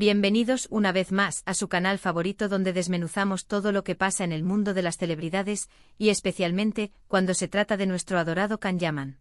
Bienvenidos una vez más a su canal favorito donde desmenuzamos todo lo que pasa en el mundo de las celebridades y especialmente cuando se trata de nuestro adorado Can Yaman.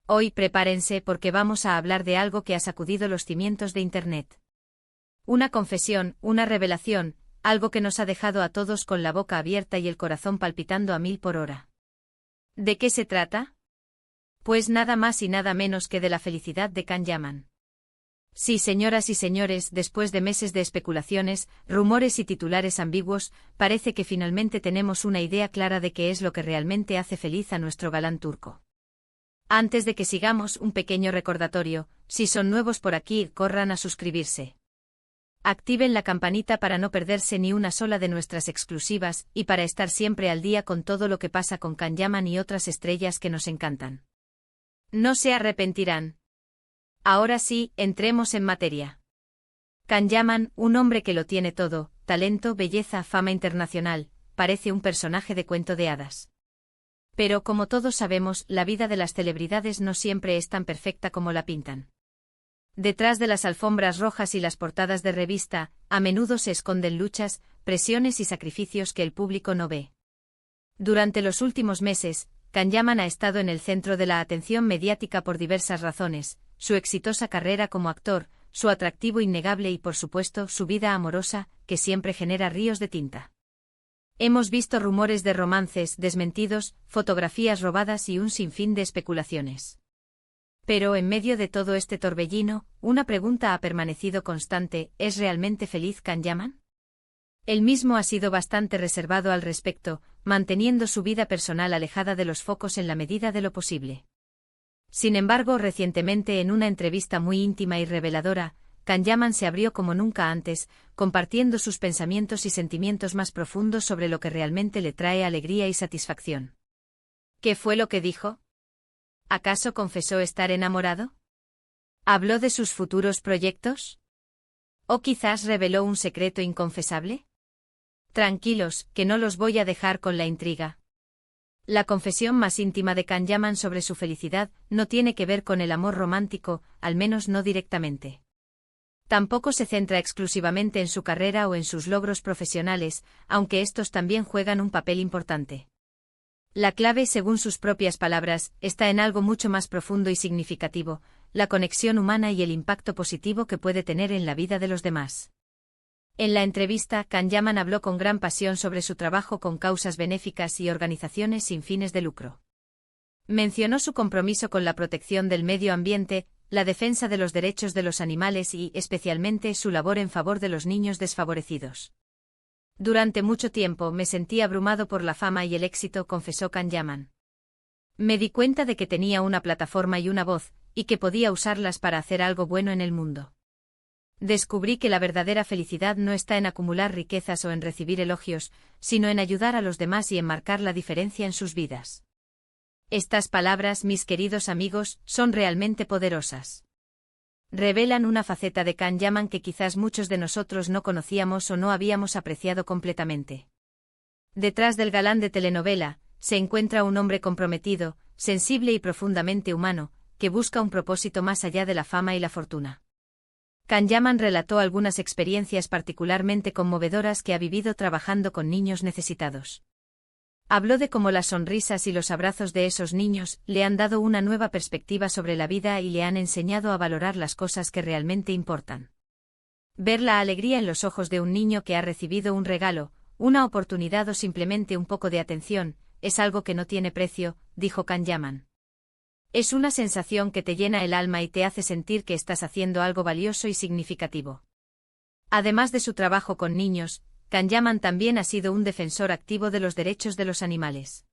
Hoy prepárense porque vamos a hablar de algo que ha sacudido los cimientos de Internet. Una confesión, una revelación, algo que nos ha dejado a todos con la boca abierta y el corazón palpitando a 1000 por hora. ¿De qué se trata? Pues nada más y nada menos que de la felicidad de Can Yaman. Sí, señoras y señores, después de meses de especulaciones, rumores y titulares ambiguos, parece que finalmente tenemos una idea clara de qué es lo que realmente hace feliz a nuestro galán turco. Antes de que sigamos, un pequeño recordatorio: si son nuevos por aquí, corran a suscribirse. Activen la campanita para no perderse ni una sola de nuestras exclusivas y para estar siempre al día con todo lo que pasa con Can Yaman y otras estrellas que nos encantan. No se arrepentirán. Ahora sí, entremos en materia. Can Yaman, un hombre que lo tiene todo: talento, belleza, fama internacional, parece un personaje de cuento de hadas. Pero como todos sabemos, la vida de las celebridades no siempre es tan perfecta como la pintan. Detrás de las alfombras rojas y las portadas de revista, a menudo se esconden luchas, presiones y sacrificios que el público no ve. Durante los últimos meses, Can Yaman ha estado en el centro de la atención mediática por diversas razones: su exitosa carrera como actor, su atractivo innegable y por supuesto su vida amorosa, que siempre genera ríos de tinta. Hemos visto rumores de romances desmentidos, fotografías robadas y un sinfín de especulaciones. Pero en medio de todo este torbellino, una pregunta ha permanecido constante: ¿es realmente feliz Can Yaman? Él mismo ha sido bastante reservado al respecto, manteniendo su vida personal alejada de los focos en la medida de lo posible. Sin embargo, recientemente en una entrevista muy íntima y reveladora, Can Yaman se abrió como nunca antes, compartiendo sus pensamientos y sentimientos más profundos sobre lo que realmente le trae alegría y satisfacción. ¿Qué fue lo que dijo? ¿Acaso confesó estar enamorado? ¿Habló de sus futuros proyectos? ¿O quizás reveló un secreto inconfesable? Tranquilos, que no los voy a dejar con la intriga. La confesión más íntima de Can Yaman sobre su felicidad no tiene que ver con el amor romántico, al menos no directamente. Tampoco se centra exclusivamente en su carrera o en sus logros profesionales, aunque estos también juegan un papel importante. La clave, según sus propias palabras, está en algo mucho más profundo y significativo: la conexión humana y el impacto positivo que puede tener en la vida de los demás. En la entrevista, Can Yaman habló con gran pasión sobre su trabajo con causas benéficas y organizaciones sin fines de lucro. Mencionó su compromiso con la protección del medio ambiente, la defensa de los derechos de los animales y, especialmente, su labor en favor de los niños desfavorecidos. Durante mucho tiempo me sentí abrumado por la fama y el éxito, confesó Can Yaman. Me di cuenta de que tenía una plataforma y una voz, y que podía usarlas para hacer algo bueno en el mundo. Descubrí que la verdadera felicidad no está en acumular riquezas o en recibir elogios, sino en ayudar a los demás y en marcar la diferencia en sus vidas. Estas palabras, mis queridos amigos, son realmente poderosas. Revelan una faceta de Can Yaman que quizás muchos de nosotros no conocíamos o no habíamos apreciado completamente. Detrás del galán de telenovela, se encuentra un hombre comprometido, sensible y profundamente humano, que busca un propósito más allá de la fama y la fortuna. Can Yaman relató algunas experiencias particularmente conmovedoras que ha vivido trabajando con niños necesitados. Habló de cómo las sonrisas y los abrazos de esos niños le han dado una nueva perspectiva sobre la vida y le han enseñado a valorar las cosas que realmente importan. Ver la alegría en los ojos de un niño que ha recibido un regalo, una oportunidad o simplemente un poco de atención, es algo que no tiene precio, dijo Can Yaman. Es una sensación que te llena el alma y te hace sentir que estás haciendo algo valioso y significativo. Además de su trabajo con niños, Can Yaman también ha sido un defensor activo de los derechos de los animales.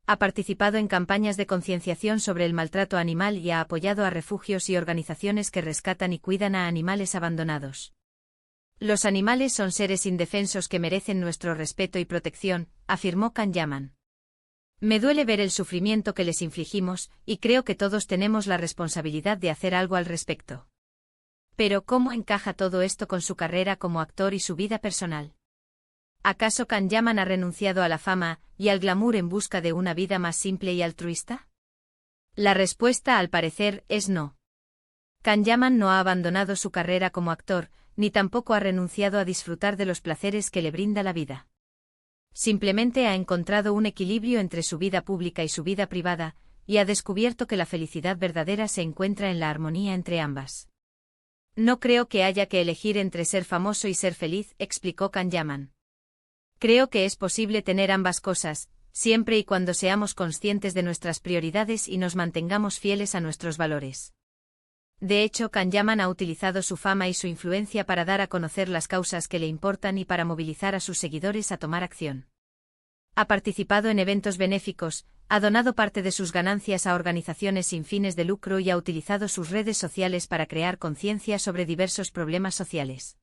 Ha participado en campañas de concienciación sobre el maltrato animal y ha apoyado a refugios y organizaciones que rescatan y cuidan a animales abandonados. Los animales son seres indefensos que merecen nuestro respeto y protección, afirmó Can Yaman. Me duele ver el sufrimiento que les infligimos, y creo que todos tenemos la responsabilidad de hacer algo al respecto. Pero ¿cómo encaja todo esto con su carrera como actor y su vida personal? ¿Acaso Can Yaman ha renunciado a la fama y al glamour en busca de una vida más simple y altruista? La respuesta, al parecer, es no. Can Yaman no ha abandonado su carrera como actor, ni tampoco ha renunciado a disfrutar de los placeres que le brinda la vida. Simplemente ha encontrado un equilibrio entre su vida pública y su vida privada, y ha descubierto que la felicidad verdadera se encuentra en la armonía entre ambas. No creo que haya que elegir entre ser famoso y ser feliz, explicó Kanyaman. Creo que es posible tener ambas cosas, siempre y cuando seamos conscientes de nuestras prioridades y nos mantengamos fieles a nuestros valores. De hecho, Kanyaman ha utilizado su fama y su influencia para dar a conocer las causas que le importan y para movilizar a sus seguidores a tomar acción. Ha participado en eventos benéficos, ha donado parte de sus ganancias a organizaciones sin fines de lucro y ha utilizado sus redes sociales para crear conciencia sobre diversos problemas sociales.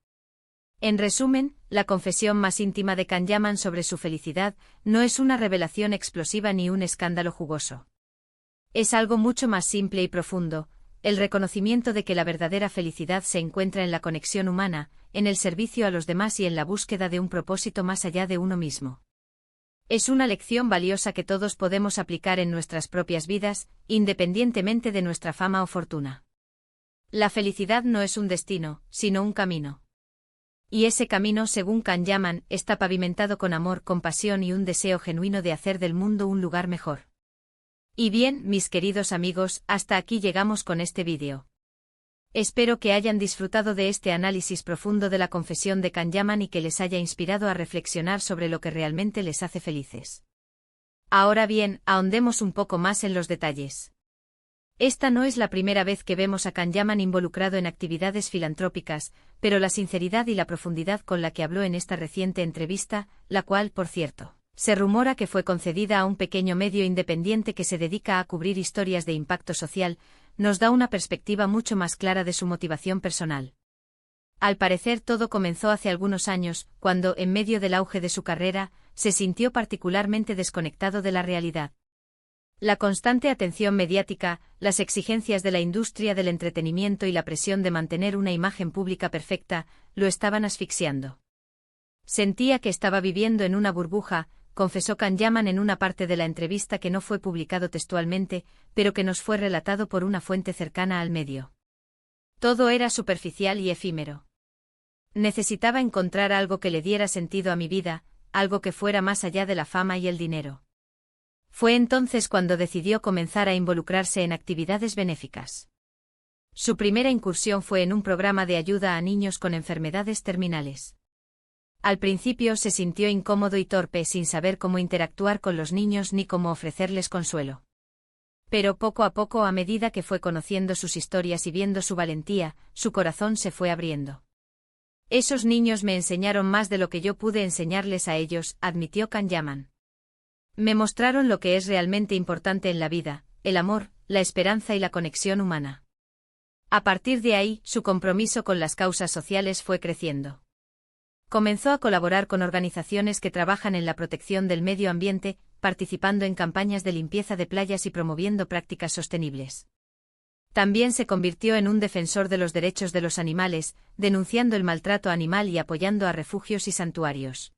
En resumen, la confesión más íntima de Kanyaman sobre su felicidad no es una revelación explosiva ni un escándalo jugoso. Es algo mucho más simple y profundo, el reconocimiento de que la verdadera felicidad se encuentra en la conexión humana, en el servicio a los demás y en la búsqueda de un propósito más allá de uno mismo. Es una lección valiosa que todos podemos aplicar en nuestras propias vidas, independientemente de nuestra fama o fortuna. La felicidad no es un destino, sino un camino. Y ese camino, según Kanyaman, está pavimentado con amor, compasión y un deseo genuino de hacer del mundo un lugar mejor. Y bien, mis queridos amigos, hasta aquí llegamos con este vídeo. Espero que hayan disfrutado de este análisis profundo de la confesión de Kanyaman y que les haya inspirado a reflexionar sobre lo que realmente les hace felices. Ahora bien, ahondemos un poco más en los detalles. Esta no es la primera vez que vemos a Kanyaman involucrado en actividades filantrópicas, pero la sinceridad y la profundidad con la que habló en esta reciente entrevista, la cual, por cierto, se rumora que fue concedida a un pequeño medio independiente que se dedica a cubrir historias de impacto social, nos da una perspectiva mucho más clara de su motivación personal. Al parecer todo comenzó hace algunos años, cuando, en medio del auge de su carrera, se sintió particularmente desconectado de la realidad. La constante atención mediática, las exigencias de la industria del entretenimiento y la presión de mantener una imagen pública perfecta, lo estaban asfixiando. Sentía que estaba viviendo en una burbuja, confesó Kanyaman en una parte de la entrevista que no fue publicado textualmente, pero que nos fue relatado por una fuente cercana al medio. Todo era superficial y efímero. Necesitaba encontrar algo que le diera sentido a mi vida, algo que fuera más allá de la fama y el dinero. Fue entonces cuando decidió comenzar a involucrarse en actividades benéficas. Su primera incursión fue en un programa de ayuda a niños con enfermedades terminales. Al principio se sintió incómodo y torpe sin saber cómo interactuar con los niños ni cómo ofrecerles consuelo. Pero poco a poco, a medida que fue conociendo sus historias y viendo su valentía, su corazón se fue abriendo. Esos niños me enseñaron más de lo que yo pude enseñarles a ellos, admitió Kanyaman. Me mostraron lo que es realmente importante en la vida, el amor, la esperanza y la conexión humana. A partir de ahí, su compromiso con las causas sociales fue creciendo. Comenzó a colaborar con organizaciones que trabajan en la protección del medio ambiente, participando en campañas de limpieza de playas y promoviendo prácticas sostenibles. También se convirtió en un defensor de los derechos de los animales, denunciando el maltrato animal y apoyando a refugios y santuarios.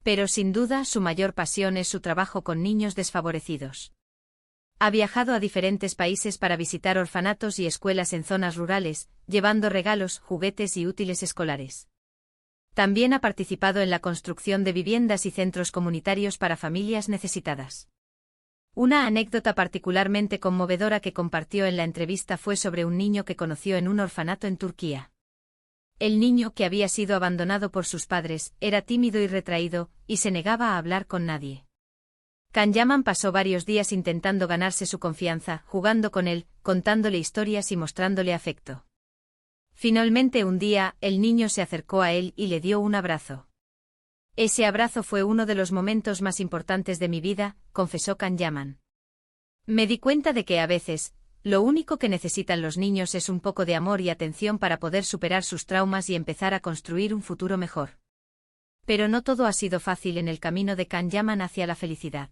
Pero sin duda su mayor pasión es su trabajo con niños desfavorecidos. Ha viajado a diferentes países para visitar orfanatos y escuelas en zonas rurales, llevando regalos, juguetes y útiles escolares. También ha participado en la construcción de viviendas y centros comunitarios para familias necesitadas. Una anécdota particularmente conmovedora que compartió en la entrevista fue sobre un niño que conoció en un orfanato en Turquía. El niño, que había sido abandonado por sus padres, era tímido y retraído, y se negaba a hablar con nadie. Kanyaman pasó varios días intentando ganarse su confianza, jugando con él, contándole historias y mostrándole afecto. Finalmente un día, el niño se acercó a él y le dio un abrazo. Ese abrazo fue uno de los momentos más importantes de mi vida, confesó Kanyaman. Me di cuenta de que a veces, lo único que necesitan los niños es un poco de amor y atención para poder superar sus traumas y empezar a construir un futuro mejor. Pero no todo ha sido fácil en el camino de Kanyaman hacia la felicidad.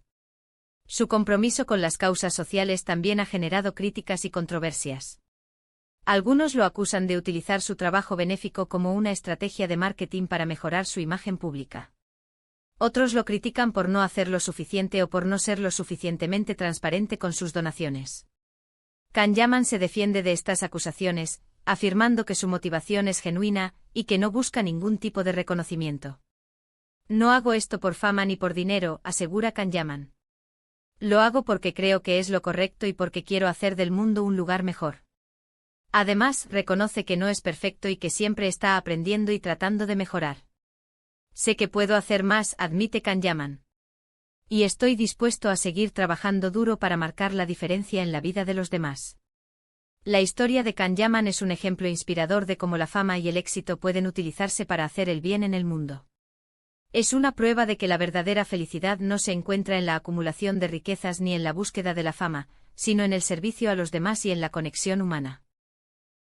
Su compromiso con las causas sociales también ha generado críticas y controversias. Algunos lo acusan de utilizar su trabajo benéfico como una estrategia de marketing para mejorar su imagen pública. Otros lo critican por no hacer lo suficiente o por no ser lo suficientemente transparente con sus donaciones. Kanyaman se defiende de estas acusaciones, afirmando que su motivación es genuina y que no busca ningún tipo de reconocimiento. No hago esto por fama ni por dinero, asegura Can Yaman. Lo hago porque creo que es lo correcto y porque quiero hacer del mundo un lugar mejor. Además, reconoce que no es perfecto y que siempre está aprendiendo y tratando de mejorar. Sé que puedo hacer más, admite Can Yaman. Y estoy dispuesto a seguir trabajando duro para marcar la diferencia en la vida de los demás. La historia de Can Yaman es un ejemplo inspirador de cómo la fama y el éxito pueden utilizarse para hacer el bien en el mundo. Es una prueba de que la verdadera felicidad no se encuentra en la acumulación de riquezas ni en la búsqueda de la fama, sino en el servicio a los demás y en la conexión humana.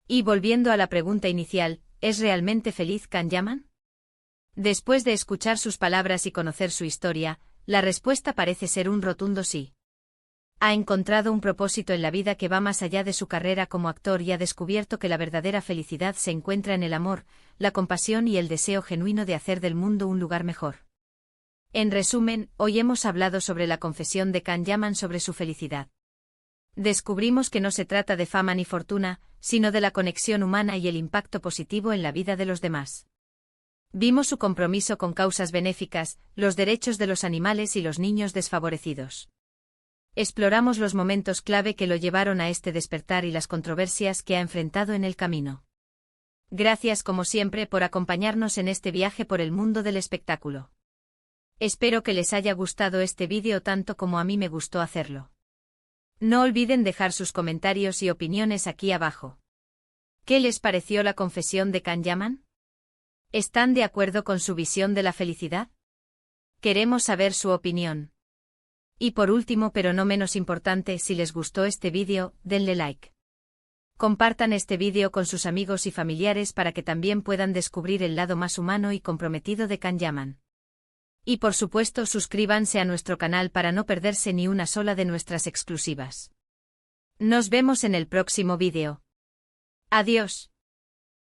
Y volviendo a la pregunta inicial, ¿es realmente feliz Can Yaman? Después de escuchar sus palabras y conocer su historia, la respuesta parece ser un rotundo sí. Ha encontrado un propósito en la vida que va más allá de su carrera como actor y ha descubierto que la verdadera felicidad se encuentra en el amor, la compasión y el deseo genuino de hacer del mundo un lugar mejor. En resumen, hoy hemos hablado sobre la confesión de Can Yaman sobre su felicidad. Descubrimos que no se trata de fama ni fortuna, sino de la conexión humana y el impacto positivo en la vida de los demás. Vimos su compromiso con causas benéficas, los derechos de los animales y los niños desfavorecidos. Exploramos los momentos clave que lo llevaron a este despertar y las controversias que ha enfrentado en el camino. Gracias como siempre por acompañarnos en este viaje por el mundo del espectáculo. Espero que les haya gustado este vídeo tanto como a mí me gustó hacerlo. No olviden dejar sus comentarios y opiniones aquí abajo. ¿Qué les pareció la confesión de Can Yaman? ¿Están de acuerdo con su visión de la felicidad? Queremos saber su opinión. Y por último pero no menos importante, si les gustó este vídeo, denle like. Compartan este vídeo con sus amigos y familiares para que también puedan descubrir el lado más humano y comprometido de Can Yaman. Y por supuesto suscríbanse a nuestro canal para no perderse ni una sola de nuestras exclusivas. Nos vemos en el próximo vídeo. Adiós.